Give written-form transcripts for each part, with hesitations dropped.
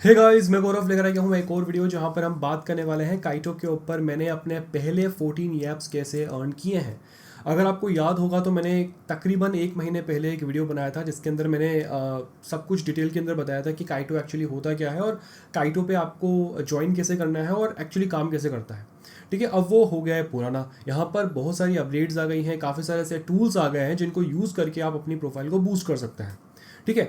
Hey guys, मैं गौरव लेकर आया हूँ एक और वीडियो जहाँ पर हम बात करने वाले हैं काइटो के ऊपर। मैंने अपने पहले 14 एप्स कैसे अर्न किए हैं। अगर आपको याद होगा तो मैंने तकरीबन एक महीने पहले एक वीडियो बनाया था जिसके अंदर मैंने सब कुछ डिटेल के अंदर बताया था कि काइटो एक्चुअली होता क्या है और काइटो पे आपको ज्वाइन कैसे करना है और एक्चुअली काम कैसे करता है। ठीक है, अब वो हो गया है पुराना। यहाँ पर बहुत सारी अपडेट्स आ गई हैं, काफ़ी सारे ऐसे टूल्स आ गए हैं जिनको यूज़ करके आप अपनी प्रोफाइल को बूस्ट कर सकते हैं। ठीक है,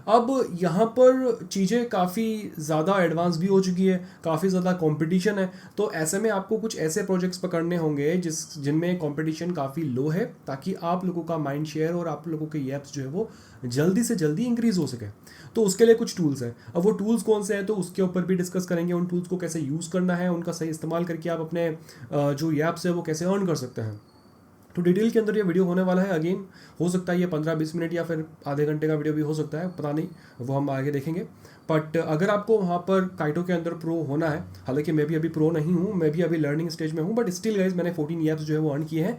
अब यहाँ पर चीज़ें काफ़ी ज़्यादा एडवांस भी हो चुकी है, काफ़ी ज़्यादा कंपटीशन है। तो ऐसे में आपको कुछ ऐसे प्रोजेक्ट्स पकड़ने होंगे जिनमें कंपटीशन काफ़ी लो है, ताकि आप लोगों का माइंड शेयर और आप लोगों के एप्स जो है वो जल्दी से जल्दी इंक्रीज हो सके। तो उसके लिए कुछ टूल्स हैं। अब वो टूल्स कौन से हैं तो उसके ऊपर भी डिस्कस करेंगे। उन टूल्स को कैसे यूज़ करना है, उनका सही इस्तेमाल करके आप अपने जो एप्स है वो कैसे अर्न कर सकते हैं। तो डिटेल के अंदर ये वीडियो होने वाला है। अगेन, हो सकता है ये 15-20 मिनट या फिर आधे घंटे का वीडियो भी हो सकता है, पता नहीं, वो हम आगे देखेंगे। बट अगर आपको वहाँ पर काइटो के अंदर प्रो होना है, हालांकि मैं भी अभी प्रो नहीं हूँ, मैं भी अभी लर्निंग स्टेज में हूँ, बट स्टिल गाइज मैंने 14 एप्स जो है वो अर्न किए हैं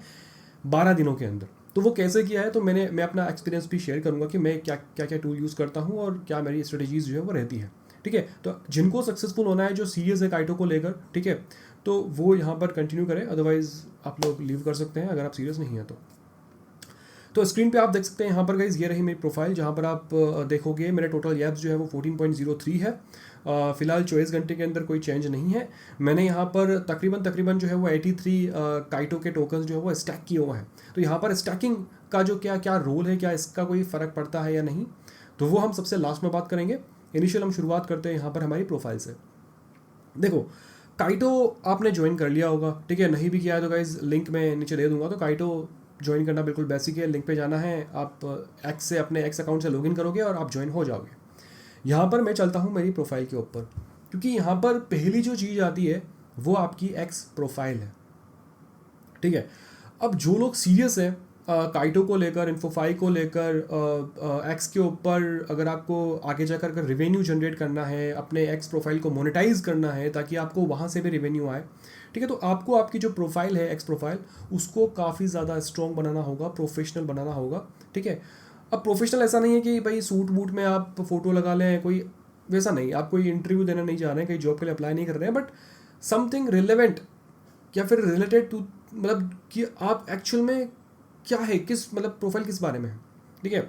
12 दिनों के अंदर। तो वो कैसे किया है तो मैं अपना एक्सपीरियंस भी शेयर करूँगा कि मैं क्या क्या क्या टूल यूज़ करता हूँ और क्या मेरी स्ट्रेटजीज जो है वो रहती है। ठीक है, तो जिनको सक्सेसफुल होना है, जो सीरियस है काइटो को लेकर, ठीक है, तो वो यहाँ पर कंटिन्यू करें, अदरवाइज आप लोग लीव कर सकते हैं अगर आप सीरियस नहीं हैं तो स्क्रीन पे आप देख सकते हैं यहाँ पर गाइज, ये रही मेरी प्रोफाइल जहाँ पर आप देखोगे मेरे टोटल एप्स जो है वो 14.03 है। फिलहाल 24 घंटे के अंदर कोई चेंज नहीं है। मैंने यहाँ पर तकरीबन तकरीबन जो है वो 83 काइटो के टोकन्स जो है वो स्टैक किए हुए हैं। तो यहाँ पर स्टैकिंग का जो क्या क्या रोल है, क्या इसका कोई फ़र्क पड़ता है या नहीं, तो वो हम सबसे लास्ट में बात करेंगे। इनिशियल हम शुरुआत करते हैं यहाँ पर हमारी प्रोफाइल से। देखो, काइटो आपने ज्वाइन कर लिया होगा, ठीक है, नहीं भी किया है तो गाइज लिंक मैं नीचे दे दूंगा। तो काइटो ज्वाइन करना बिल्कुल बेसिक है। लिंक पे जाना है, आप एक्स से अपने एक्स अकाउंट से लॉगिन करोगे और आप ज्वाइन हो जाओगे। यहाँ पर मैं चलता हूँ मेरी प्रोफाइल के ऊपर, क्योंकि यहाँ पर पहली जो चीज़ आती है वो आपकी एक्स प्रोफाइल है। ठीक है, अब जो लोग सीरियस है काइटो को लेकर, इन्फोफाई को लेकर, एक्स के ऊपर, अगर आपको आगे जाकर अगर रिवेन्यू जनरेट करना है, अपने एक्स प्रोफाइल को मोनेटाइज करना है ताकि आपको वहाँ से भी रिवेन्यू आए, ठीक है, तो आपको आपकी जो प्रोफाइल है, एक्स प्रोफाइल, उसको काफ़ी ज़्यादा स्ट्रॉन्ग बनाना होगा, प्रोफेशनल बनाना होगा। ठीक है, अब प्रोफेशनल ऐसा नहीं है कि भाई सूट बूट में आप फ़ोटो लगा लें, कोई वैसा नहीं। आप कोई इंटरव्यू देने नहीं जा रहे हैं, कहीं जॉब के लिए अप्लाई नहीं कर रहे हैं, बट समथिंग रिलेवेंट या फिर रिलेटेड टू, मतलब कि आप एक्चुअल में क्या है, किस मतलब प्रोफाइल किस बारे में है। ठीक है,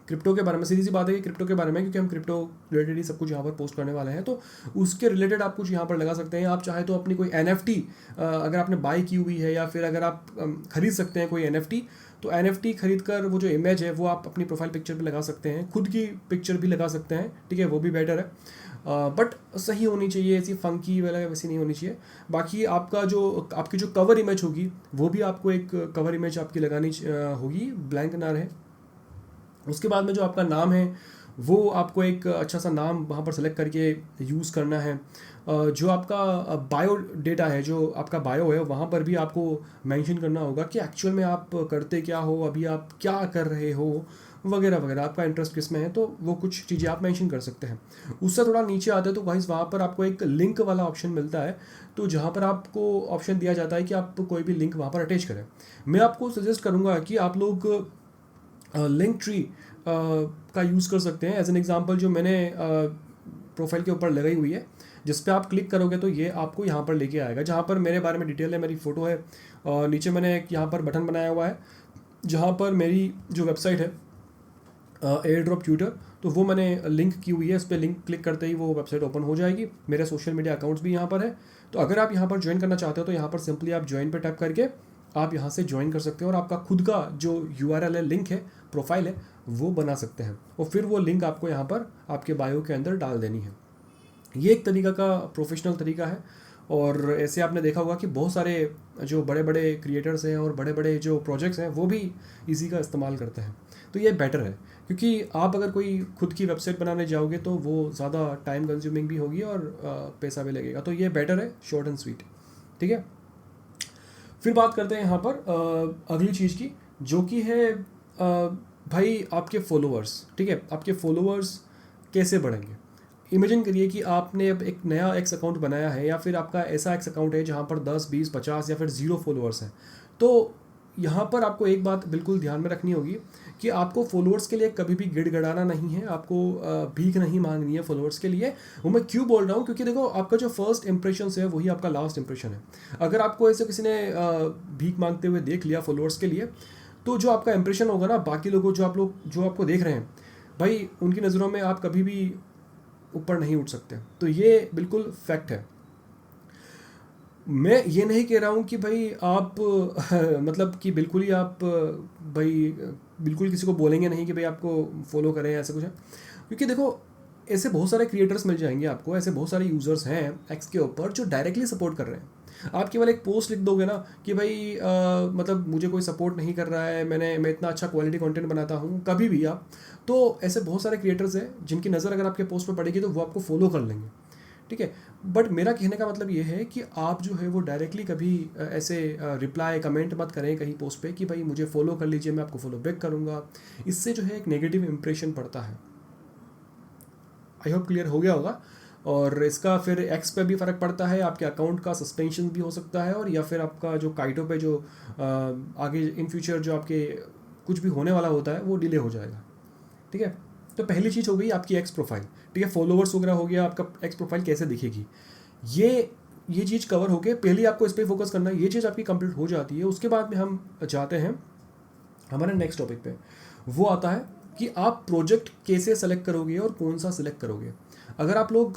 क्रिप्टो के बारे में, सीधी सी बात है कि क्रिप्टो के बारे में, क्योंकि हम क्रिप्टो रिलेटेड ही सब कुछ यहाँ पर पोस्ट करने वाले हैं, तो उसके रिलेटेड आप कुछ यहाँ पर लगा सकते हैं। आप चाहे तो अपनी कोई NFT अगर आपने बाई की हुई है, या फिर अगर आप खरीद सकते हैं कोई NFT, तो NFT खरीद कर वो जो इमेज है वो आप अपनी प्रोफाइल पिक्चर पे लगा सकते हैं। खुद की पिक्चर भी लगा सकते हैं, ठीक है, वो भी बेटर है। बट सही होनी चाहिए, ऐसी फंकी वाला वैसी नहीं होनी चाहिए। बाकी आपका जो आपकी जो कवर इमेज होगी वो भी आपको एक कवर इमेज आपकी लगानी होगी, ब्लैंक ना रहे। उसके बाद में जो आपका नाम है वो आपको एक अच्छा सा नाम वहाँ पर सेलेक्ट करके यूज़ करना है। जो आपका बायो डेटा है, जो आपका बायो है, वहाँ पर भी आपको मेंशन करना होगा कि एक्चुअल में आप करते क्या हो, अभी आप क्या कर रहे हो, वगैरह वगैरह, आपका इंटरेस्ट किस में है, तो वो कुछ चीज़ें आप मेंशन कर सकते हैं। उससे थोड़ा नीचे आते हैं तो गाइस वहाँ पर आपको एक लिंक वाला ऑप्शन मिलता है, तो जहाँ पर आपको ऑप्शन दिया जाता है कि आप कोई भी लिंक वहाँ पर अटैच करें। मैं आपको सजेस्ट करूँगा कि आप लोग लिंक ट्री का यूज़ कर सकते हैं। एज एन एग्जांपल, जो मैंने प्रोफाइल के ऊपर लगाई हुई है, जिस पे आप क्लिक करोगे तो ये आपको यहाँ पर लेके आएगा, जहाँ पर मेरे बारे में डिटेल है, मेरी फ़ोटो है, और नीचे मैंने एक यहाँ पर बटन बनाया हुआ है जहाँ पर मेरी जो वेबसाइट है, एयर ड्रॉप ट्यूटर, तो वो मैंने लिंक की हुई है। इस पर लिंक क्लिक करते ही वो वेबसाइट ओपन हो जाएगी। मेरे सोशल मीडिया अकाउंट्स भी यहाँ पर है। तो अगर आप यहाँ पर ज्वाइन करना चाहते हो तो यहाँ पर सिंपली आप ज्वाइन पर टैप करके आप यहाँ से ज्वाइन कर सकते हो, और आपका खुद का जो URL है, लिंक है, प्रोफाइल है, वो बना सकते हैं, और फिर वो लिंक आपको यहाँ पर आपके बायो के अंदर डाल देनी है। ये एक तरीका का प्रोफेशनल तरीका है। और ऐसे आपने देखा होगा कि बहुत सारे जो बड़े बड़े क्रिएटर्स हैं और बड़े बड़े जो प्रोजेक्ट्स हैं वो भी इसी का इस्तेमाल करते हैं। तो ये बेटर है, क्योंकि आप अगर कोई खुद की वेबसाइट बनाने जाओगे तो वो ज़्यादा टाइम कंज्यूमिंग भी होगी और पैसा भी लगेगा। तो ये बेटर है, शॉर्ट एंड स्वीट। ठीक है, फिर बात करते हैं यहाँ पर अगली चीज़ की, जो कि है भाई आपके फॉलोअर्स। ठीक है, आपके फॉलोअर्स कैसे बढ़ेंगे। इमेजिन करिए कि आपने अब एक नया एक्स अकाउंट बनाया है, या फिर आपका ऐसा एक्स अकाउंट है जहाँ पर 10, 20, 50 या फिर 0 फॉलोअर्स हैं। तो यहाँ पर आपको एक बात बिल्कुल ध्यान में रखनी होगी कि आपको फॉलोअर्स के लिए कभी भी गिड़गिड़ाना नहीं है, आपको भीख नहीं मांगनी है फॉलोअर्स के लिए। वो मैं क्यों बोल रहा हूँ, क्योंकि देखो आपका जो फर्स्ट इंप्रेशन है वही आपका लास्ट इंप्रेशन है। अगर आपको ऐसे किसी ने भीख मांगते हुए देख लिया फॉलोअर्स के लिए, तो जो आपका इंप्रेशन होगा ना, बाकी लोगों जो आपको देख रहे हैं भाई, उनकी नज़रों में आप कभी भी ऊपर नहीं उठ सकते। तो ये बिल्कुल फैक्ट है। मैं ये नहीं कह रहा हूँ कि भाई आप मतलब कि बिल्कुल ही आप भाई बिल्कुल किसी को बोलेंगे नहीं कि भाई आपको फॉलो करें, ऐसा कुछ है। क्योंकि देखो ऐसे बहुत सारे क्रिएटर्स मिल जाएंगे आपको, ऐसे बहुत सारे यूज़र्स हैं एक्स के ऊपर जो डायरेक्टली सपोर्ट कर रहे हैं। आप केवल एक पोस्ट लिख दोगे ना कि भाई मतलब मुझे कोई सपोर्ट नहीं कर रहा है, मैं इतना अच्छा क्वालिटी कंटेंट बनाता हूँ, कभी भी आप, तो ऐसे बहुत सारे क्रिएटर्स हैं जिनकी नज़र अगर आपके पोस्ट पर पड़ेगी तो वो आपको फॉलो कर लेंगे, ठीक है। बट मेरा कहने का मतलब ये है कि आप जो है वो डायरेक्टली कभी ऐसे रिप्लाई कमेंट मत करें कहीं पोस्ट पे कि भाई मुझे फॉलो कर लीजिए, मैं आपको फॉलो बैक करूँगा। इससे जो है एक नेगेटिव इंप्रेशन पड़ता है। आई होप क्लियर हो गया होगा। और इसका फिर एक्स पे भी फ़र्क पड़ता है, आपके अकाउंट का सस्पेंशन भी हो सकता है, और या फिर आपका जो काइटो पे जो आगे इन फ्यूचर जो आपके कुछ भी होने वाला होता है वो डिले हो जाएगा, ठीक है। तो पहली चीज़ हो गई आपकी एक्स प्रोफाइल, ठीक है, फॉलोवर्स वगैरह हो गया, आपका एक्स प्रोफाइल कैसे दिखेगी, ये चीज़ कवर हो गया। पहले आपको इस पर फोकस करना है, ये चीज़ आपकी कंप्लीट हो जाती है। उसके बाद में हम जाते हैं हमारे नेक्स्ट टॉपिक पे। वो आता है कि आप प्रोजेक्ट कैसे सेलेक्ट करोगे और कौन सा सेलेक्ट करोगे। अगर आप लोग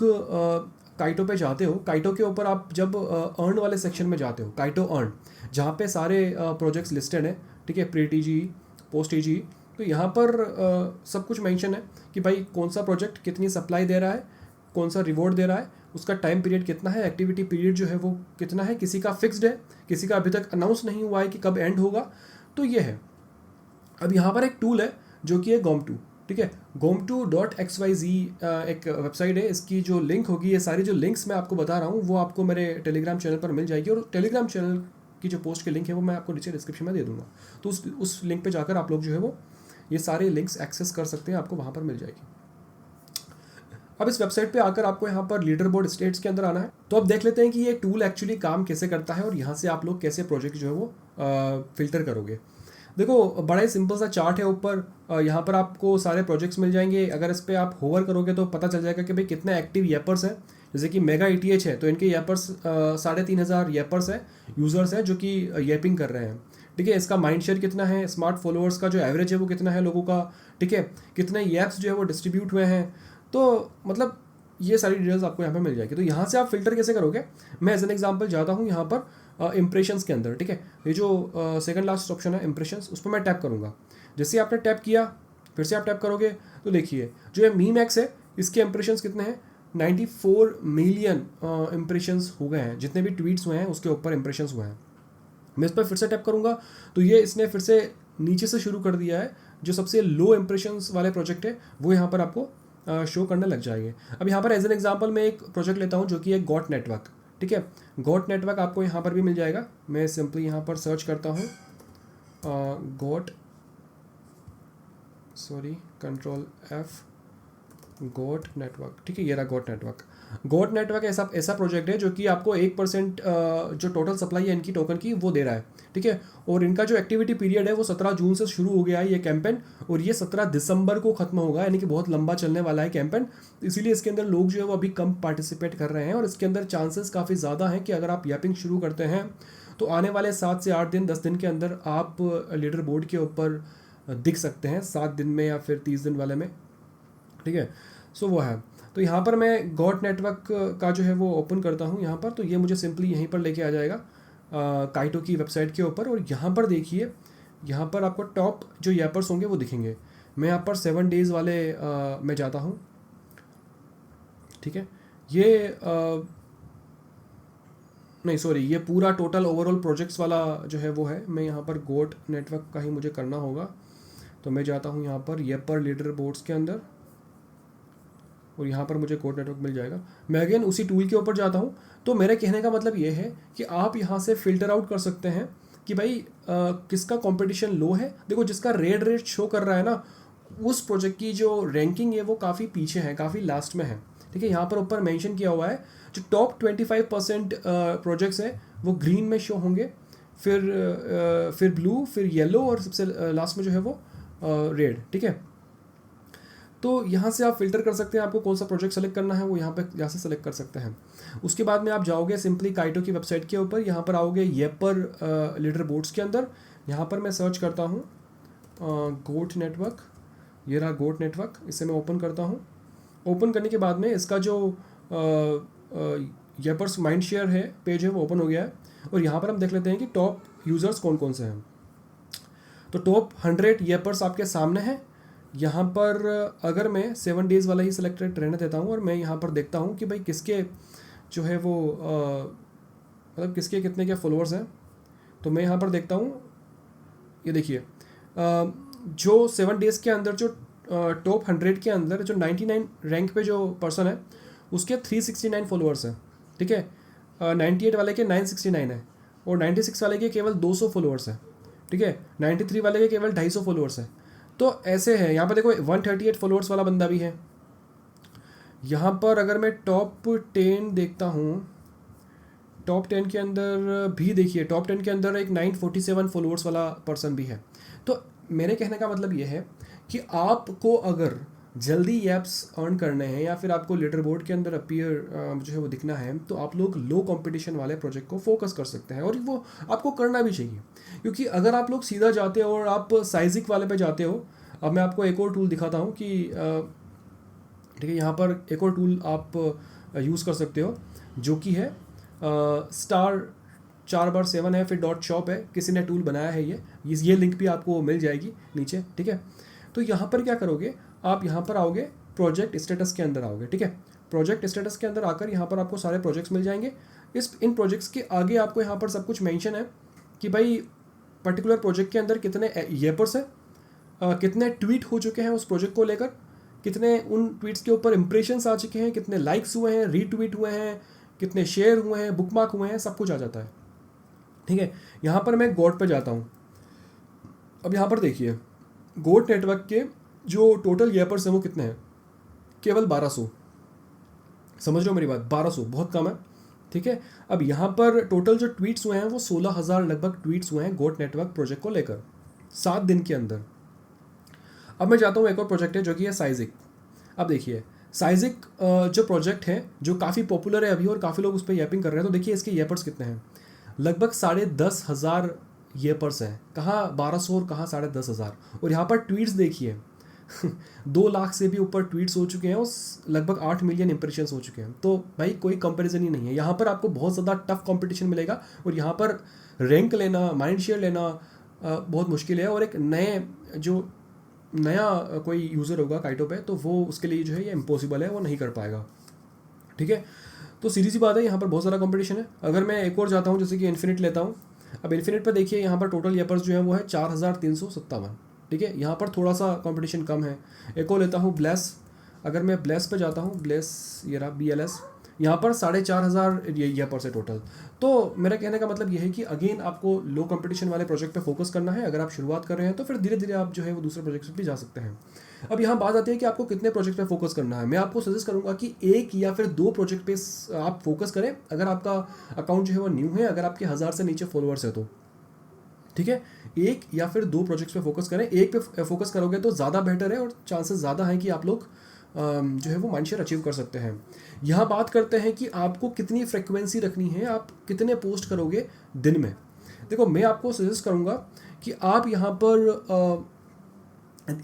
काइटो पे जाते हो, काइटो के ऊपर आप जब अर्न वाले सेक्शन में जाते हो, काइटो अर्न, जहाँ पे सारे प्रोजेक्ट्स लिस्टेड हैं, ठीक है, प्रीटीजी, पोस्टीजी, तो यहाँ पर सब कुछ मेंशन है कि भाई कौन सा प्रोजेक्ट कितनी सप्लाई दे रहा है, कौन सा रिवॉर्ड दे रहा है, उसका टाइम पीरियड कितना है, एक्टिविटी पीरियड जो है वो कितना है, किसी का फिक्स्ड है, किसी का अभी तक अनाउंस नहीं हुआ है कि कब एंड होगा। तो ये है। अब यहाँ पर एक टूल है जो कि है GOM2, ठीक है, gom2.xyz एक वेबसाइट है। इसकी जो लिंक होगी, ये सारी जो लिंक्स मैं आपको बता रहा हूँ वो आपको मेरे टेलीग्राम चैनल पर मिल जाएगी, और टेलीग्राम चैनल की जो पोस्ट की लिंक है वो मैं आपको नीचे डिस्क्रिप्शन में दे दूँगा। तो उस लिंक पे जाकर आप लोग जो है वो ये सारे लिंक्स एक्सेस कर सकते हैं, आपको वहाँ पर मिल जाएगी। अब इस वेबसाइट पे आकर आपको यहाँ पर लीडर बोर्ड स्टेट्स के अंदर आना है। तो अब देख लेते हैं कि ये टूल एक्चुअली काम कैसे करता है और यहाँ से आप लोग कैसे प्रोजेक्ट जो है वो फिल्टर करोगे। देखो बड़ा ही सिंपल सा चार्ट है ऊपर, यहाँ पर आपको सारे प्रोजेक्ट्स मिल जाएंगे। अगर इस पर आप होवर करोगे तो पता चल जाएगा कि भाई कितने एक्टिव येपर्स हैं। जैसे कि मेगा ETH है तो इनके येपर्स 3,500 येपर्स है, यूज़र्स हैं जो कि येपिंग कर रहे हैं, ठीक है। इसका माइंड शेयर कितना है, स्मार्ट फॉलोअर्स का जो एवरेज है वो कितना है लोगों का, ठीक है, कितने येप्स जो है वो डिस्ट्रीब्यूट हुए हैं। तो मतलब ये सारी डिटेल्स आपको यहाँ पर मिल जाएगी। तो यहाँ से आप फिल्टर कैसे करोगे, मैं एज एन एग्जाम्पल जाता हूँ यहाँ पर इंप्रेशंस के अंदर, ठीक है। ये जो सेकंड लास्ट ऑप्शन है इंप्रेशंस, उस पर मैं टैप करूँगा। जैसे आपने टैप किया फिर से आप टैप करोगे तो देखिए जो ये मीमैक्स है इसके इंप्रेशंस कितने हैं, 94 मिलियन इंप्रेशंस हो गए हैं। जितने भी ट्वीट्स हुए हैं उसके ऊपर इंप्रेशंस हुए हैं। मैं इस पर फिर से टैप करूँगा तो ये इसने फिर से नीचे से शुरू कर दिया है। जो सबसे लो इंप्रेशंस वाले प्रोजेक्ट है वो यहाँ पर आपको शो करने लग जाएंगे। अब यहाँ पर एज एन एग्जाम्पल मैं एक प्रोजेक्ट लेता हूँ जो कि है गॉट नेटवर्क, ठीक है। गॉट नेटवर्क आपको यहाँ पर भी मिल जाएगा। मैं सिंपली यहाँ पर सर्च करता हूँ कंट्रोल F गॉट नेटवर्क, ठीक है, ये रहा गॉट नेटवर्क। गॉट नेटवर्क ऐसा प्रोजेक्ट है जो कि आपको 1% जो टोटल सप्लाई है इनकी टोकन की वो दे रहा है, ठीक है। और इनका जो एक्टिविटी पीरियड है वो 17 जून से शुरू हो गया है ये कैंपेन, और ये 17 दिसंबर को खत्म होगा, यानी कि बहुत लंबा चलने वाला है कैंपेन। इसीलिए इसके अंदर लोग जो है वो अभी कम पार्टिसिपेट कर रहे हैं, और इसके अंदर चांसेस काफ़ी ज़्यादा हैं कि अगर आप यापिंग शुरू करते हैं तो आने वाले 7 से 8 दिन 10 दिन के अंदर आप लीडर बोर्ड के ऊपर दिख सकते हैं, 7 दिन में या फिर 30 दिन वाले में, ठीक है। सो वो है। तो यहाँ पर मैं गॉट नेटवर्क का जो है वो ओपन करता हूँ यहाँ पर, तो ये मुझे सिंपली यहीं पर लेके आ जाएगा काइटो की वेबसाइट के ऊपर। और यहाँ पर देखिए, यहाँ पर आपको टॉप जो येपर्स होंगे वो दिखेंगे। मैं यहाँ पर 7 डेज़ वाले में जाता हूँ, ठीक है। ये नहीं सॉरी, ये पूरा टोटल ओवरऑल प्रोजेक्ट्स वाला जो है वो है। मैं यहाँ पर गॉट नेटवर्क का ही मुझे करना होगा, तो मैं जाता हूँ यहाँ पर येपर लीडर बोर्ड्स के अंदर, और यहाँ पर मुझे गॉट नेटवर्क मिल जाएगा। मैं अगेन उसी टूल के ऊपर जाता हूँ। तो मेरे कहने का मतलब ये है कि आप यहाँ से फिल्टर आउट कर सकते हैं कि भाई किसका कंपटीशन लो है। देखो जिसका रेट शो कर रहा है ना, उस प्रोजेक्ट की जो रैंकिंग है वो काफ़ी पीछे है, काफ़ी लास्ट में है, ठीक है। यहाँ पर ऊपर मेंशन किया हुआ है जो टॉप 25% प्रोजेक्ट्स है वो ग्रीन में शो होंगे, फिर ब्लू, फिर येलो और सबसे लास्ट में जो है वो रेड। ठीक है, तो यहाँ से आप फिल्टर कर सकते हैं, आपको कौन सा प्रोजेक्ट सेलेक्ट करना है वो यहाँ से सेलेक्ट कर सकते हैं। उसके बाद में आप जाओगे सिंपली काइटो की वेबसाइट के ऊपर, यहाँ पर आओगे येपर लीडर बोर्ड्स के अंदर। यहाँ पर मैं सर्च करता हूँ गोट नेटवर्क, ये रहा गोट नेटवर्क, इसे मैं ओपन करता हूँ। ओपन करने के बाद में इसका जो येपर्स माइंड शेयर है पेज है वो ओपन हो गया है, और यहाँ पर हम देख लेते हैं कि टॉप यूज़र्स कौन कौन से हैं। तो टॉप 100 येपर्स आपके सामने हैं। यहाँ पर अगर मैं 7 डेज़ वाला ही सिलेक्टेड रहने देता हूँ और मैं यहाँ पर देखता हूँ कि भाई किसके जो है वो मतलब किसके कितने क्या फॉलोअर्स हैं, तो मैं यहाँ पर देखता हूँ, ये देखिए जो 7 डेज़ के अंदर जो टॉप 100 के अंदर जो 99 रैंक पे जो पर्सन है उसके 369 फॉलोअर्स हैं। ठीक है, 98 वाले के 969 है, और 96 वाले के केवल 200 फॉलोअर्स हैं। ठीक है, 93 वाले के केवल 250 फॉलोअर्स हैं। तो ऐसे है, यहाँ पर देखो 138 फॉलोअर्स वाला बंदा भी है। यहाँ पर अगर मैं टॉप 10 देखता हूँ, टॉप 10 के अंदर भी देखिए, टॉप 10 के अंदर एक 947 फॉलोअर्स वाला पर्सन भी है। तो मेरे कहने का मतलब ये है कि आपको अगर जल्दी ऐप्स अर्न करने हैं या फिर आपको लीडर बोर्ड के अंदर अपीयर जो है वो दिखना है, तो आप लोग लो कंपटीशन वाले प्रोजेक्ट को फोकस कर सकते हैं, और वो आपको करना भी चाहिए। क्योंकि अगर आप लोग सीधा जाते हो और आप साइजिक वाले पे जाते हो, अब मैं आपको एक और टूल दिखाता हूँ कि ठीक है, यहाँ पर एक और टूल आप यूज़ कर सकते हो जो कि है स्टार 4/7 है, फिर .shop है, किसी ने टूल बनाया है ये लिंक भी आपको मिल जाएगी नीचे। ठीक है, तो यहाँ पर क्या करोगे, आप यहाँ पर आओगे प्रोजेक्ट स्टेटस के अंदर आओगे। ठीक है, प्रोजेक्ट स्टेटस के अंदर आकर यहाँ पर आपको सारे प्रोजेक्ट्स मिल जाएंगे। इन प्रोजेक्ट्स के आगे आपको यहाँ पर सब कुछ मेंशन है कि भाई पर्टिकुलर प्रोजेक्ट के अंदर कितने येपर्स हैं, कितने ट्वीट हो चुके हैं उस प्रोजेक्ट को लेकर, कितने उन ट्वीट्स के ऊपर इंप्रेशंस आ चुके हैं, कितने लाइक्स हुए हैं, रीट्वीट हुए हैं, कितने शेयर हुए हैं, बुकमार्क हुए हैं, सब कुछ आ जाता है। ठीक है, यहाँ पर मैं गोट पे जाता हूँ। अब यहाँ पर देखिए गोट नेटवर्क के जो टोटल येपर्स हैं वो कितने हैं, केवल 1200। समझ रहे हो मेरी बात, 1200 बहुत कम है। ठीक है, अब यहाँ पर टोटल जो ट्वीट्स हुए हैं वो 16,000 लगभग ट्वीट्स हुए हैं गोट नेटवर्क प्रोजेक्ट को लेकर 7 दिन के अंदर। अब मैं जाता हूँ एक और प्रोजेक्ट है जो कि है साइजिक। अब देखिए साइजिक जो प्रोजेक्ट है जो काफ़ी पॉपुलर है अभी और काफ़ी लोग उस पर येपिंग कर रहे हैं, तो देखिए इसके येपर्स कितने हैं, लगभग 10,500 येपर्स हैं। कहाँ 1200 और कहाँ 10,500। और यहाँ पर ट्वीट्स देखिए 2 लाख से भी ऊपर ट्वीट्स हो चुके हैं और लगभग 8 मिलियन इंप्रेशंस हो चुके हैं। तो भाई कोई कंपैरिजन ही नहीं है, यहाँ पर आपको बहुत ज़्यादा टफ कंपटीशन मिलेगा, और यहाँ पर रैंक लेना, माइंड शेयर लेना बहुत मुश्किल है। और एक नया कोई यूज़र होगा काइटो पे, तो वो उसके लिए जो है ये इम्पॉसिबल है, वो नहीं कर पाएगा। ठीक है, तो सीधी सी बात है, यहाँ पर बहुत सारा कंपटीशन है। अगर मैं एक और जाता हूँ जैसे कि इन्फिनिट लेता हूँ, अब इन्फिनिट पर देखिए यहाँ पर टोटल येपर्स जो है वो है 4,357। ठीक है, यहाँ पर थोड़ा सा कंपटीशन कम है। एक और लेता हूँ ब्लेस, अगर मैं ब्लेस पे जाता हूँ, ब्लेस ये रहा BLS, यहाँ पर 4,500 येपर्स है टोटल। तो मेरा कहने का मतलब ये है कि अगेन आपको लो कंपटीशन वाले प्रोजेक्ट पे फोकस करना है। अगर आप शुरुआत कर रहे हैं तो फिर धीरे धीरे आप जो है वो दूसरे प्रोजेक्ट्स पे भी जा सकते हैं। अब यहाँ बात आती है कि आपको कितने प्रोजेक्ट पे फोकस करना है। मैं आपको सजेस्ट करूँगा कि 1 या फिर 2 प्रोजेक्ट पे आप फोकस करें, अगर आपका अकाउंट जो है वो न्यू है, अगर आपके 1000 से नीचे फॉलोअर्स है तो। ठीक है, 1 या फिर 2 प्रोजेक्ट्स पे फोकस करें। एक पे फोकस करोगे तो ज़्यादा बेटर है और चांसेस ज़्यादा हैं कि आप लोग जो है वो माइंड शेयर अचीव कर सकते हैं। यहाँ बात करते हैं कि आपको कितनी फ्रिक्वेंसी रखनी है, आप कितने पोस्ट करोगे दिन में। देखो मैं आपको सजेस्ट करूँगा कि आप यहाँ पर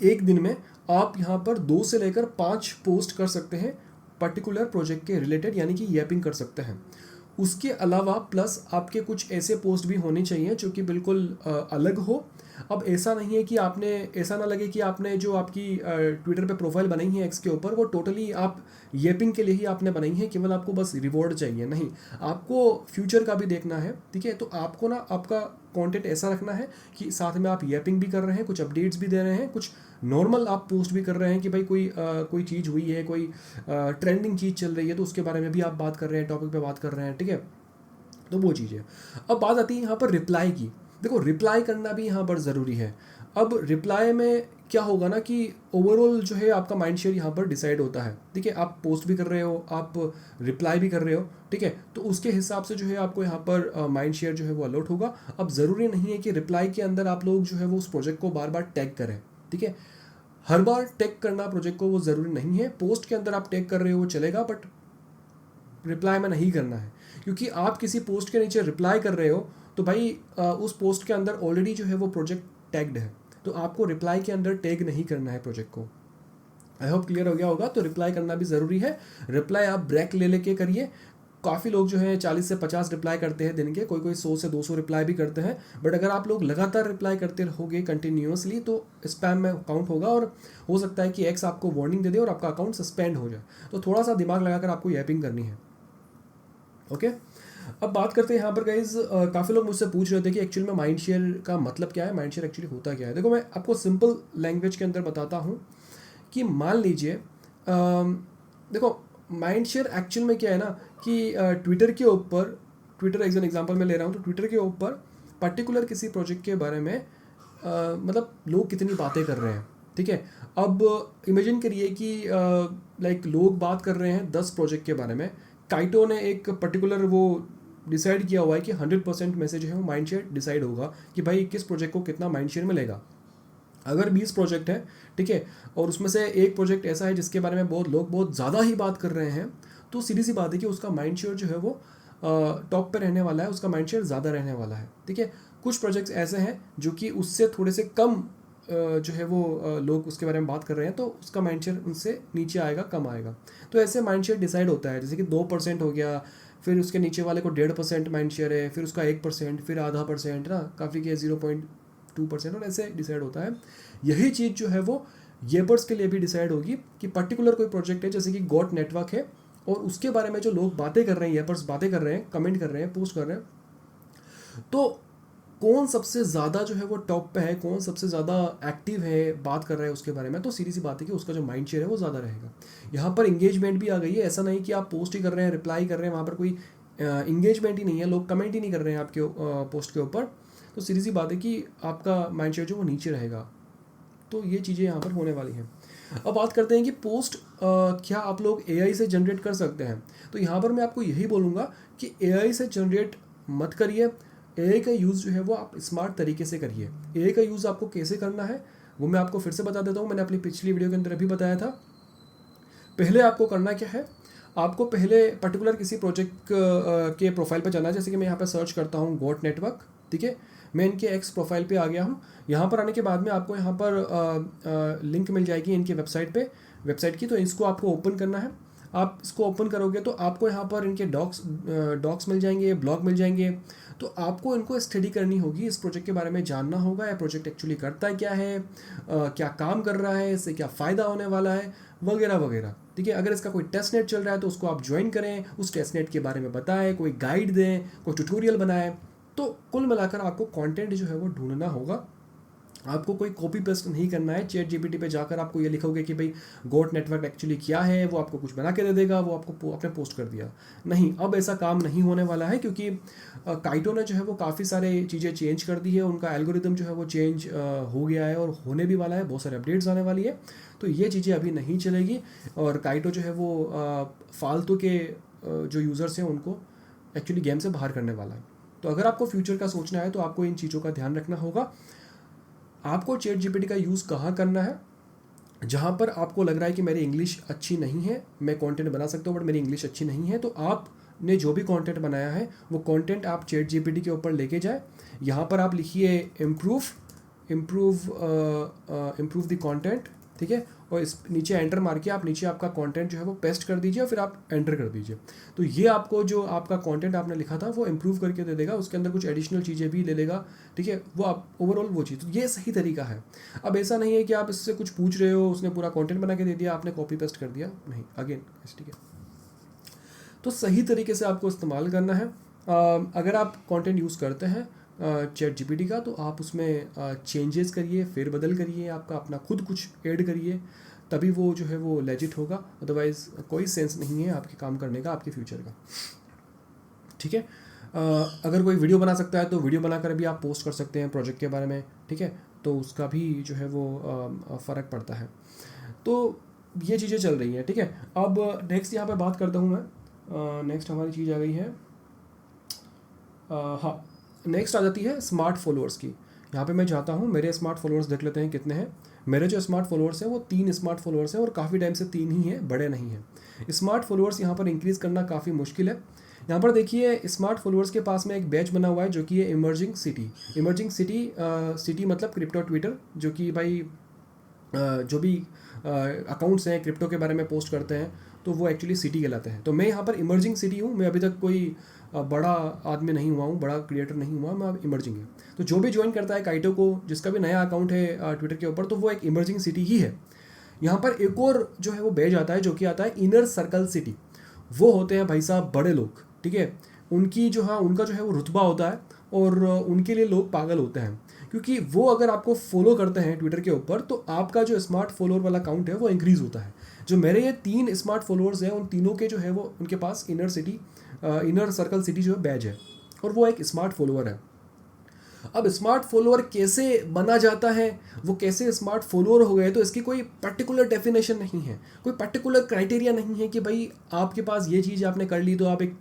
एक दिन में आप यहाँ पर 2 से लेकर 5 पोस्ट कर सकते हैं पर्टिकुलर प्रोजेक्ट के रिलेटेड, यानी कि येपिंग कर सकते हैं। उसके अलावा प्लस आपके कुछ ऐसे पोस्ट भी होने चाहिए जो कि बिल्कुल अलग हो। अब ऐसा नहीं है कि आपने, ऐसा ना लगे कि आपने जो आपकी ट्विटर पे प्रोफाइल बनाई है एक्स के ऊपर, वो टोटली आप येपिंग के लिए ही आपने बनाई है, केवल आपको बस रिवॉर्ड चाहिए। नहीं, आपको फ्यूचर का भी देखना है। ठीक है, तो आपको ना आपका कंटेंट ऐसा रखना है कि साथ में आप येपिंग भी कर रहे हैं, कुछ अपडेट्स भी दे रहे हैं, कुछ नॉर्मल आप पोस्ट भी कर रहे हैं कि भाई कोई चीज़ हुई है, कोई ट्रेंडिंग चीज़ चल रही है तो उसके बारे में भी आप बात कर रहे हैं, टॉपिक पे बात कर रहे हैं। ठीक है, तो वो चीज़ है। अब बात आती है यहाँ पर रिप्लाई की। देखो रिप्लाई करना भी यहाँ पर ज़रूरी है। अब रिप्लाई में क्या होगा ना कि ओवरऑल जो है आपका माइंड शेयर यहाँ पर डिसाइड होता है, ठीक है। आप पोस्ट भी कर रहे हो, आप रिप्लाई भी कर रहे हो, ठीक है, तो उसके हिसाब से जो है आपको यहाँ पर माइंड शेयर जो है वो अलॉट होगा। अब ज़रूरी नहीं है कि रिप्लाई के अंदर आप लोग जो है वो उस प्रोजेक्ट को बार बार टैग करें, ठीक है। हर बार टैग करना प्रोजेक्ट को वो ज़रूरी नहीं है। पोस्ट के अंदर आप टैग कर रहे हो वो चलेगा, बट रिप्लाई में नहीं करना है, क्योंकि आप किसी पोस्ट के नीचे रिप्लाई कर रहे हो तो भाई उस पोस्ट के अंदर ऑलरेडी जो है वो प्रोजेक्ट टैग्ड है, तो आपको रिप्लाई के अंदर टैग नहीं करना है प्रोजेक्ट को। आई होप क्लियर हो गया होगा। तो रिप्लाई करना भी ज़रूरी है। रिप्लाई आप ब्रेक ले लेके करिए। काफ़ी लोग जो है 40 से 50 रिप्लाई करते हैं दिन के, कोई कोई 100 से 200 रिप्लाई भी करते हैं, बट अगर आप लोग लगातार रिप्लाई करते रहोगे कंटिन्यूसली तो स्पैम में काउंट होगा और हो सकता है कि एक्स आपको वार्निंग दे दे और आपका अकाउंट सस्पेंड हो जाए। तो थोड़ा सा दिमाग लगाकर आपको यैपिंग करनी है, ओके। अब बात करते हैं यहाँ पर गाइज, काफ़ी लोग मुझसे पूछ रहे थे कि एक्चुअली में माइंड शेयर का मतलब क्या है, माइंड शेयर एक्चुअली होता क्या है। देखो मैं आपको सिंपल लैंग्वेज के अंदर बताता हूँ कि मान लीजिए देखो माइंड शेयर एक्चुअल में क्या है ना कि ट्विटर के ऊपर, ट्विटर एज एन एग्जांपल मैं ले रहा हूँ, तो ट्विटर के ऊपर पर्टिकुलर किसी प्रोजेक्ट के बारे में मतलब लोग कितनी बातें कर रहे हैं, ठीक है। अब इमेजिन करिए कि लाइक लोग बात कर रहे हैं 10 प्रोजेक्ट के बारे में। काइटो ने एक पर्टिकुलर वो डिसाइड किया हुआ है कि 100% में से जो है वो माइंड शेयर डिसाइड होगा कि भाई किस प्रोजेक्ट को कितना माइंड शेयर मिलेगा। अगर 20 प्रोजेक्ट है, ठीक है, और उसमें से एक प्रोजेक्ट ऐसा है जिसके बारे में बहुत लोग बहुत ज़्यादा ही बात कर रहे हैं, तो सीधी सी बात है कि उसका माइंड शेयर जो है वो टॉप पे रहने वाला है, उसका माइंड शेयर ज़्यादा रहने वाला है, ठीक है। कुछ प्रोजेक्ट्स ऐसे हैं जो कि उससे थोड़े से कम जो है वो लोग उसके बारे में बात कर रहे हैं, तो उसका माइंड शेयर उनसे नीचे आएगा, कम आएगा। तो ऐसे माइंड शेयर डिसाइड होता है, जैसे कि 2% हो गया, फिर उसके नीचे वाले को 1.5% माइंड शेयर है, फिर उसका 1%, फिर आधा परसेंट ना, काफ़ी के 0.2%, और ऐसे डिसाइड होता है। यही चीज़ जो है वो येपर्स के लिए भी डिसाइड होगी कि पर्टिकुलर कोई प्रोजेक्ट है, जैसे कि गोट नेटवर्क है, और उसके बारे में जो लोग बातें कर रहे हैं, येपर्स बातें कर रहे हैं, कमेंट कर रहे हैं, पोस्ट कर रहे हैं, तो कौन सबसे ज़्यादा जो है वो टॉप पे है, कौन सबसे ज़्यादा एक्टिव है, बात कर रहे हैं उसके बारे में, तो सीधी सी बात है कि उसका जो माइंड शेयर है वो ज़्यादा रहेगा। यहाँ पर इंगेजमेंट भी आ गई है। ऐसा नहीं कि आप पोस्ट ही कर रहे हैं, रिप्लाई कर रहे हैं, वहाँ पर कोई इंगेजमेंट ही नहीं है, लोग कमेंट ही नहीं कर रहे हैं आपके पोस्ट के ऊपर, तो सीधी सी बात है कि आपका माइंड शेयर जो वो नीचे रहेगा। तो ये चीज़ें यहाँ पर होने वाली हैं। अब बात करते हैं कि पोस्ट क्या आप लोग एआई से जनरेट कर सकते हैं। तो यहाँ पर मैं आपको यही बोलूँगा कि एआई से जनरेट मत करिए। एआई का यूज़ जो है वो आप स्मार्ट तरीके से करिए। एआई का यूज़ आपको कैसे करना है वो मैं आपको फिर से बता देता हूँ। मैंने अपनी पिछली वीडियो के अंदर अभी बताया था। पहले आपको करना क्या है, आपको पहले पर्टिकुलर किसी प्रोजेक्ट के प्रोफाइल पर जाना है। जैसे कि मैं यहाँ पर सर्च करता हूँ गोट नेटवर्क, ठीक है, मैं इनके एक्स प्रोफाइल पे आ गया हूँ। यहाँ पर आने के बाद में आपको यहाँ पर लिंक मिल जाएगी इनके वेबसाइट की, तो इसको आपको ओपन करना है। आप इसको ओपन करोगे तो आपको यहाँ पर इनके डॉक्स मिल जाएंगे, ब्लॉग मिल जाएंगे। तो आपको इनको स्टडी करनी होगी, इस प्रोजेक्ट के बारे में जानना होगा, यह प्रोजेक्ट एक्चुअली करता है क्या है, क्या काम कर रहा है, इससे क्या फ़ायदा होने वाला है, वगैरह वगैरह, ठीक है। अगर इसका कोई टेस्ट नेट चल रहा है तो उसको आप ज्वाइन करें, उस टेस्ट नेट के बारे में बताएं, कोई गाइड दें, कोई ट्यूटोरियल बनाएं। तो कुल मिलाकर आपको कंटेंट जो है वो ढूंढना होगा। आपको कोई कॉपी पेस्ट नहीं करना है। चैट जीपीटी पे जाकर आपको ये लिखोगे कि भाई गोट नेटवर्क एक्चुअली क्या है, वो आपको कुछ बना के दे देगा, वो आपको आपने पोस्ट कर दिया। नहीं, अब ऐसा काम नहीं होने वाला है, क्योंकि काइटो ने जो है वो काफ़ी सारे चीज़ें चेंज कर दी है। उनका एल्गोरिदम जो है वो चेंज हो गया है और होने भी वाला है, बहुत सारे अपडेट्स आने वाली है। तो ये चीज़ें अभी नहीं चलेगी, और काइटो जो है वो फालतू के जो यूज़र्स हैं उनको एक्चुअली गेम से बाहर करने वाला है। तो अगर आपको फ्यूचर का सोचना है तो आपको इन चीज़ों का ध्यान रखना होगा। आपको चैट जीपीटी का यूज़ कहाँ करना है, जहाँ पर आपको लग रहा है कि मेरी इंग्लिश अच्छी नहीं है, मैं कंटेंट बना सकता हूँ बट मेरी इंग्लिश अच्छी नहीं है, तो आपने जो भी कंटेंट बनाया है वो कंटेंट आप चैट जीपीटी के ऊपर लेके जाए। यहाँ पर आप लिखिए इम्प्रूव द कंटेंट, ठीक है, और इस नीचे एंटर मार के आप नीचे आपका कंटेंट जो है वो पेस्ट कर दीजिए और फिर आप एंटर कर दीजिए। तो ये आपको जो आपका कंटेंट आपने लिखा था वो इम्प्रूव करके दे देगा, उसके अंदर कुछ एडिशनल चीज़ें भी ले लेगा, ठीक है, वो आप ओवरऑल वो चीज़। तो ये सही तरीका है। अब ऐसा नहीं है कि आप इससे कुछ पूछ रहे हो, उसने पूरा कंटेंट बना के दे दिया, आपने कॉपी पेस्ट कर दिया, नहीं, अगेन, ठीक है। तो सही तरीके से आपको इस्तेमाल करना है। अगर आप कंटेंट यूज़ करते हैं चैट जीपीटी का, तो आप उसमें चेंजेस करिए, फेरबदल करिए, आपका अपना खुद कुछ ऐड करिए, तभी वो जो है वो लेजिट होगा। अदरवाइज़ कोई सेंस नहीं है आपके काम करने का, आपके फ्यूचर का, ठीक है। अगर कोई वीडियो बना सकता है तो वीडियो बनाकर भी आप पोस्ट कर सकते हैं प्रोजेक्ट के बारे में, ठीक है। तो उसका भी जो है वो फ़र्क पड़ता है। तो ये चीज़ें चल रही हैं, ठीक है। अब नेक्स्ट यहाँ पे बात करता हूँ मैं। नेक्स्ट हमारी चीज़ आ गई है, हाँ, नेक्स्ट आ जाती है स्मार्ट फॉलोअर्स की। यहाँ पे मैं चाहता हूँ मेरे स्मार्ट फॉलोअर्स देख लेते हैं कितने हैं। मेरे जो स्मार्ट फॉलोअर्स हैं वो 3 स्मार्ट फॉलोअर्स हैं और काफ़ी टाइम से 3 ही हैं, बड़े नहीं हैं। स्मार्ट फॉलोअर्स यहाँ पर इंक्रीज़ करना काफ़ी मुश्किल है। यहाँ पर देखिए स्मार्ट फॉलोअर्स के पास में एक बैच बना हुआ है जो कि है emerging city. Emerging city, city मतलब क्रिप्टो ट्विटर, जो कि भाई जो भी अकाउंट्स हैं क्रिप्टो के बारे में पोस्ट करते हैं तो वो एक्चुअली सिटी कहलाते हैं। तो मैं यहाँ पर इमर्जिंग सिटी हूँ, मैं अभी तक कोई बड़ा आदमी नहीं हुआ हूँ, बड़ा क्रिएटर नहीं हुआ, मैं इमर्जिंग है। तो जो भी ज्वाइन करता है काइटो को, जिसका भी नया अकाउंट है ट्विटर के ऊपर, तो वो एक इमर्जिंग सिटी ही है। यहाँ पर एक और जो है वो बैच आता है जो कि आता है इनर सर्कल सिटी। वो होते हैं भाई साहब बड़े लोग, ठीक है। उनकी जो, हाँ, उनका जो है वो रुतबा होता है और उनके लिए लोग पागल होते हैं, क्योंकि वो अगर आपको फॉलो करते हैं ट्विटर के ऊपर तो आपका जो स्मार्ट फॉलोअर वाला अकाउंट है वो इंक्रीज़ होता है। जो मेरे ये 3 स्मार्ट फॉलोअर्स हैं उन तीनों के जो है वो उनके पास इनर सर्कल सिटी जो है बैज है और वो एक स्मार्ट फॉलोअर है। अब स्मार्ट फॉलोअर कैसे बना जाता है, वो कैसे स्मार्ट फॉलोअर हो गए, तो इसकी कोई पर्टिकुलर डेफिनेशन नहीं है, कोई पर्टिकुलर क्राइटेरिया नहीं है कि भाई आपके पास ये चीज़ आपने कर ली तो आप एक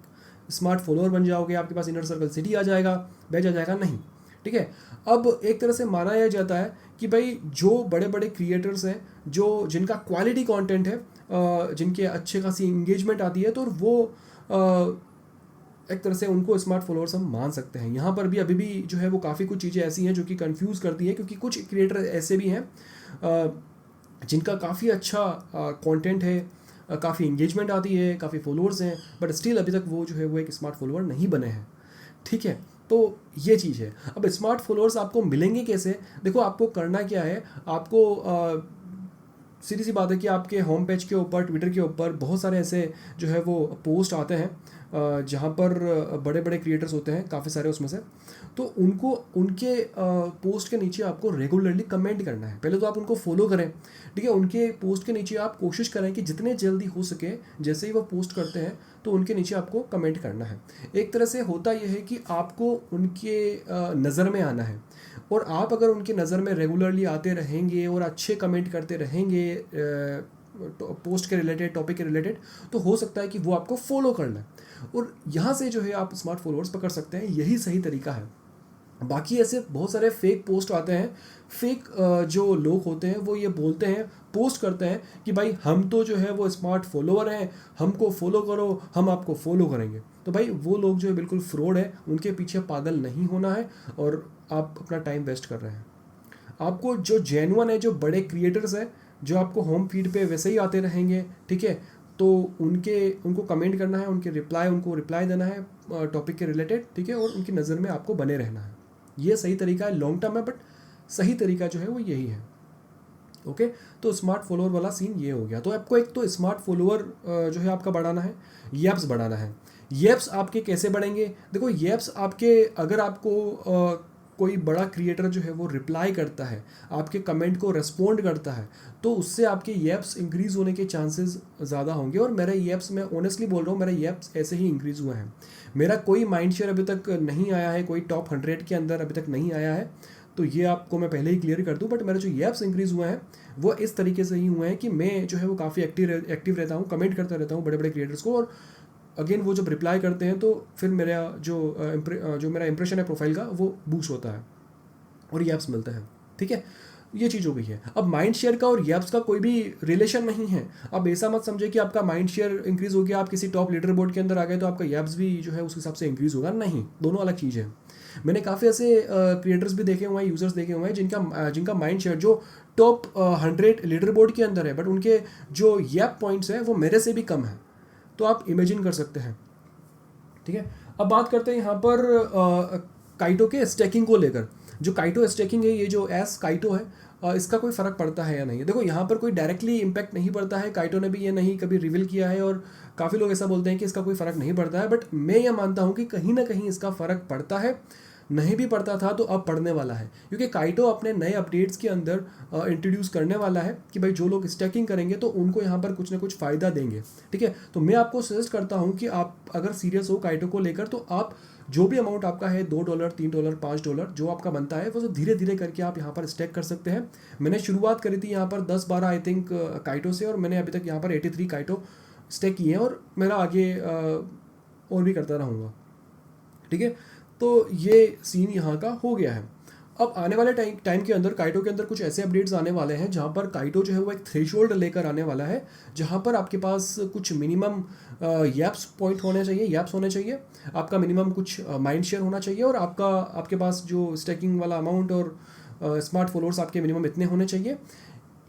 स्मार्ट फॉलोअर बन जाओगे, आपके पास इनर सर्कल सिटी आ जाएगा, बैज आ जाएगा, नहीं, ठीक है। अब एक तरह से माना यह जाता है कि भाई जो बड़े बड़े क्रिएटर्स हैं, जो जिनका क्वालिटी कंटेंट है, जिनके अच्छे खासी इंगेजमेंट आती है, तो वो एक तरह से उनको स्मार्ट फॉलोअर्स हम मान सकते हैं। यहाँ पर भी अभी भी जो है वो काफ़ी कुछ चीज़ें ऐसी हैं जो कि कंफ्यूज करती है, क्योंकि कुछ क्रिएटर ऐसे भी हैं जिनका काफ़ी अच्छा कंटेंट है, काफ़ी इंगेजमेंट आती है, काफ़ी फॉलोअर्स हैं, बट स्टिल अभी तक वो जो है वो एक स्मार्ट फॉलोअर नहीं बने हैं, ठीक है। तो ये चीज़ है। अब स्मार्ट फॉलोअर्स आपको मिलेंगे कैसे? देखो आपको करना क्या है, आपको सीधी सी बात है कि आपके होम पेज के ऊपर, ट्विटर के ऊपर बहुत सारे ऐसे जो है वो पोस्ट आते हैं जहाँ पर बड़े बड़े क्रिएटर्स होते हैं, काफ़ी सारे उसमें से। तो उनको उनके पोस्ट के नीचे आपको रेगुलरली कमेंट करना है। पहले तो आप उनको फॉलो करें, ठीक है। उनके पोस्ट के नीचे आप कोशिश करें कि जितने जल्दी हो सके, जैसे ही वो पोस्ट करते हैं तो उनके नीचे आपको कमेंट करना है। एक तरह से होता यह है कि आपको उनके नज़र में आना है, और आप अगर उनकी नज़र में रेगुलरली आते रहेंगे और अच्छे कमेंट करते रहेंगे पोस्ट के रिलेटेड, टॉपिक के रिलेटेड, तो हो सकता है कि वो आपको फॉलो कर लें और यहाँ से जो है आप स्मार्ट फॉलोअर्स पकड़ सकते हैं। यही सही तरीका है। बाकी ऐसे बहुत सारे फेक पोस्ट आते हैं, फेक जो लोग होते हैं वो ये बोलते हैं, पोस्ट करते हैं कि भाई हम तो जो है वो स्मार्ट फॉलोअर हैं, हमको फॉलो करो, हम आपको फॉलो करेंगे। तो भाई वो लोग जो है बिल्कुल फ्रॉड है, उनके पीछे पागल नहीं होना है और आप अपना टाइम वेस्ट कर रहे हैं। आपको जो जेन्युइन है, जो बड़े क्रिएटर्स हैं, जो आपको होम फीड पे वैसे ही आते रहेंगे, ठीक है, तो उनको कमेंट करना है, उनको रिप्लाई देना है टॉपिक के रिलेटेड, ठीक है, और उनकी नज़र में आपको बने रहना है। ये सही तरीका है, लॉन्ग टर्म है, बट सही तरीका जो है वो यही है। ओके, तो स्मार्ट फॉलोअर वाला सीन ये हो गया। तो आपको एक तो स्मार्ट फॉलोअर जो है आपका बढ़ाना है, येप्स बढ़ाना है। येप्स आपके कैसे बढ़ेंगे? देखो येप्स आपके, अगर आपको कोई बड़ा क्रिएटर जो है वो रिप्लाई करता है, आपके कमेंट को रिस्पोंड करता है, तो उससे आपके येप्स इंक्रीज़ होने के चांसेस ज़्यादा होंगे। और मेरे येप्स, मैं ऑनेस्टली बोल रहा हूँ, मेरे येप्स ऐसे ही इंक्रीज़ हुए हैं। मेरा कोई माइंड शेयर अभी तक नहीं आया है, कोई टॉप 100 के अंदर अभी तक नहीं आया है, तो ये आपको मैं पहले ही क्लियर कर दूं। बट मेरे जो येप्स इंक्रीज़ हुए हैं वो इस तरीके से ही हुए हैं कि मैं जो है वो काफ़ी एक्टिव रहता हूँ, कमेंट करता रहता हूँ बड़े बड़े क्रिएटर्स को, और अगेन वो जब रिप्लाई करते हैं तो फिर मेरा जो मेरा इंप्रेशन है प्रोफाइल का वो बूस्ट होता है और येप्स मिलते हैं, ठीक है। ये चीज़ हो गई है। अब माइंड शेयर का और येप्स का कोई भी रिलेशन नहीं है। अब ऐसा मत समझे कि आपका माइंड शेयर इंक्रीज़ हो गया, आप किसी टॉप लीडर बोर्ड के अंदर आ गए तो आपका येप्स भी जो है उस हिसाब से इंक्रीज़ होगा, नहीं, दोनों अलग चीज़ है। मैंने काफ़ी ऐसे क्रिएटर्स भी देखे हुए हैं, यूज़र्स देखे हुए हैं जिनका माइंड शेयर जो टॉप 100 लीडर बोर्ड के अंदर है, बट उनके जो येप पॉइंट्स हैं वो मेरे से भी कम है। तो आप इमेजिन कर सकते हैं, ठीक है। अब बात करते हैं यहाँ पर काइटो के स्टेकिंग को लेकर। जो काइटो स्टेकिंग है, ये जो एस काइटो है, इसका कोई फ़र्क पड़ता है या नहीं? देखो यहाँ पर कोई डायरेक्टली इम्पैक्ट नहीं पड़ता है, काइटो ने भी ये नहीं कभी रिवील किया है, और काफ़ी लोग ऐसा बोलते हैं कि इसका कोई फ़र्क नहीं पड़ता है, बट मैं ये मानता हूँ कि कहीं ना कहीं इसका फ़र्क पड़ता है। नहीं भी पढ़ता था तो अब पढ़ने वाला है, क्योंकि काइटो अपने नए अपडेट्स के अंदर इंट्रोड्यूस करने वाला है कि भाई जो लोग स्टैकिंग करेंगे तो उनको यहाँ पर कुछ ना कुछ फ़ायदा देंगे। ठीक है, तो मैं आपको सजेस्ट करता हूँ कि आप अगर सीरियस हो काइटो को लेकर तो आप जो भी अमाउंट आपका है $2, $3, $5 जो आपका बनता है वो तो धीरे धीरे करके आप यहाँ पर स्टैक कर सकते हैं। मैंने शुरुआत करी थी यहाँ पर 10-12 आई थिंक काइटो से, और मैंने अभी तक यहाँ पर 83 काइटो स्टैक किए हैं, और मेरा आगे और भी करता रहूँगा। ठीक है, तो ये सीन यहाँ का हो गया है। अब आने वाले टाइम के अंदर काइटो के अंदर कुछ ऐसे अपडेट्स आने वाले हैं जहाँ पर काइटो जो है वो एक थ्रेशोल्ड लेकर आने वाला है, जहाँ पर आपके पास कुछ मिनिमम याप्स पॉइंट होने चाहिए, याप्स होने चाहिए, आपका मिनिमम कुछ माइंड शेयर होना चाहिए, और आपके पास जो स्टैकिंग वाला अमाउंट और स्मार्ट फॉलोअर्स आपके मिनिमम इतने होने चाहिए।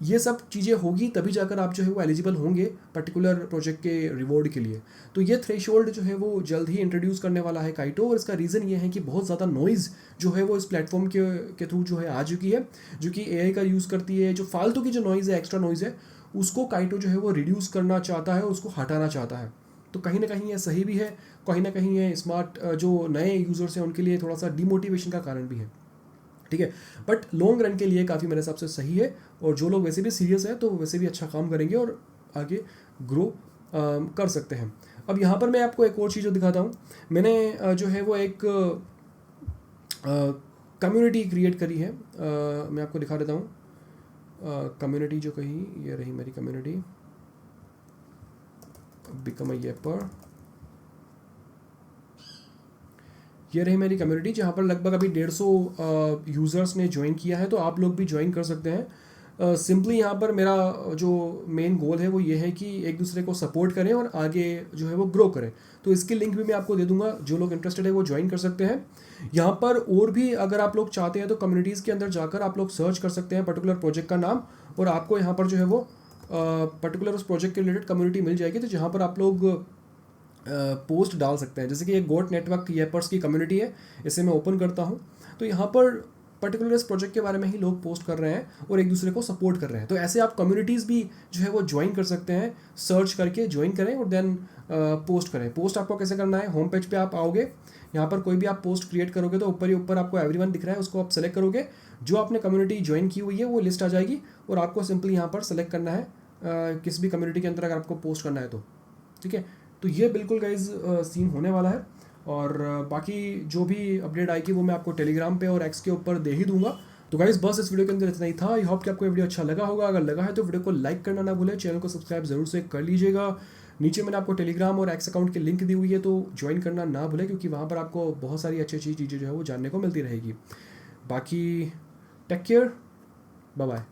ये सब चीज़ें होगी तभी जाकर आप जो है वो एलिजिबल होंगे पर्टिकुलर प्रोजेक्ट के रिवॉर्ड के लिए। तो ये थ्रेशोल्ड जो है वो जल्द ही इंट्रोड्यूस करने वाला है काइटो, और इसका रीज़न ये है कि बहुत ज़्यादा नॉइज़ जो है वो इस प्लेटफॉर्म के थ्रू जो है आ चुकी है, जो कि एआई का यूज़ करती है। जो फालतू की जो नॉइज़ है, एक्स्ट्रा नॉइज़ है, उसको काइटो जो है वो रिड्यूस करना चाहता है, उसको हटाना चाहता है। तो कहीं ना कहीं ये सही भी है, कहीं ना कहीं ये स्मार्ट जो नए यूज़र्स हैं उनके लिए थोड़ा सा डिमोटिवेशन का कारण भी है। ठीक है, बट लॉन्ग रन के लिए काफ़ी मेरे हिसाब से सही है, और जो लोग वैसे भी सीरियस है तो वैसे भी अच्छा काम करेंगे और आगे ग्रो कर सकते हैं। अब यहाँ पर मैं आपको एक और चीज़ दिखाता हूँ। मैंने जो है वो एक कम्युनिटी क्रिएट करी है, मैं आपको दिखा देता हूँ। कम्युनिटी जो कही, ये रही मेरी कम्युनिटी, बिकम अ येपर। ये रही मेरी कम्युनिटी जहाँ पर लगभग अभी 150 यूज़र्स ने ज्वाइन किया है, तो आप लोग भी ज्वाइन कर सकते हैं। सिंपली यहाँ पर मेरा जो मेन गोल है वो ये है कि एक दूसरे को सपोर्ट करें और आगे जो है वो ग्रो करें। तो इसकी लिंक भी मैं आपको दे दूंगा, जो लोग इंटरेस्टेड है वो ज्वाइन कर सकते हैं। यहाँ पर और भी अगर आप लोग चाहते हैं तो कम्युनिटीज़ के अंदर जाकर आप लोग सर्च कर सकते हैं पर्टिकुलर प्रोजेक्ट का नाम, और आपको यहाँ पर जो है वो पर्टिकुलर उस प्रोजेक्ट के रिलेटेड कम्युनिटी मिल जाएगी, तो जहाँ पर आप लोग पोस्ट डाल सकते हैं। जैसे कि एक गोट नेटवर्क येपर्स की कम्युनिटी है, इसे मैं ओपन करता हूँ, तो यहाँ पर पर्टिकुलर इस प्रोजेक्ट के बारे में ही लोग पोस्ट कर रहे हैं और एक दूसरे को सपोर्ट कर रहे हैं। तो ऐसे आप कम्युनिटीज़ भी जो है वो ज्वाइन कर सकते हैं, सर्च करके ज्वाइन करें और देन पोस्ट करें। पोस्ट आपको कैसे करना है, होम पेज पे आप आओगे, यहाँ पर कोई भी आप पोस्ट क्रिएट करोगे तो ऊपर ही ऊपर आपको एवरीवन दिख रहा है, उसको आप सेलेक्ट करोगे, जो आपने कम्युनिटी ज्वाइन की हुई है वो लिस्ट आ जाएगी, और आपको सिंपली यहाँ पर सेलेक्ट करना है किसी भी कम्युनिटी के अंदर अगर आपको पोस्ट करना है तो। ठीक है, तो ये बिल्कुल गाइज सीन होने वाला है, और बाकी जो भी अपडेट आएगी वो मैं आपको टेलीग्राम पे और एक्स के ऊपर दे ही दूंगा। तो गाइज बस इस वीडियो के अंदर इतना ही था। आई होप कि आपको वीडियो अच्छा लगा होगा। अगर लगा है तो वीडियो को लाइक करना ना भूलें, चैनल को सब्सक्राइब जरूर से कर लीजिएगा। नीचे मैंने आपको टेलीग्राम और एक्स अकाउंट की लिंक दी हुई है, तो ज्वाइन करना ना भूलें, क्योंकि वहाँ पर आपको बहुत सारी अच्छी अच्छी चीज़ें जो है वो जानने को मिलती रहेगी। बाकी टेक केयर, बाय बाय।